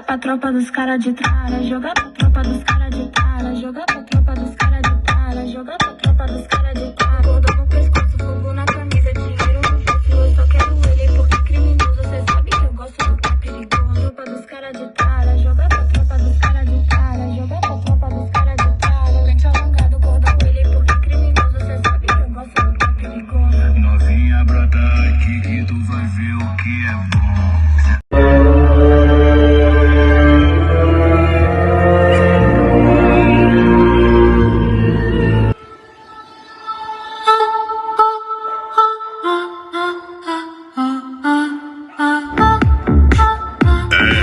Pra tropa dos cara de trara, jogar pra tropa dos cara de trara, jogar pra tropa dos cara de trara, jogar pra tropa dos cara de trara. Cordão no pescoço, fogo na camisa, dinheiro no bolso, eu só quero ele porque criminoso. Cê sabe que eu gosto do que é perigoso. Tropa dos cara de trara, jogar pra tropa dos cara de trara, jogar pra tropa dos cara de trara. Pente alongado, cordão ele porque criminoso. Cê sabe que eu gosto do que é perigoso. Novinha, brota aqui que tu vai ver o que é bom.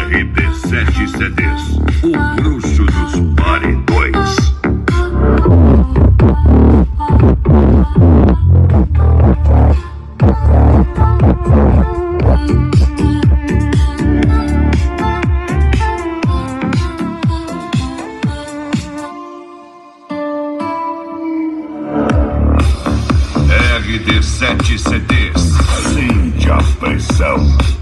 RD7 CDs, o bruxo dos paredões. RD7 CDs, sente a pressão.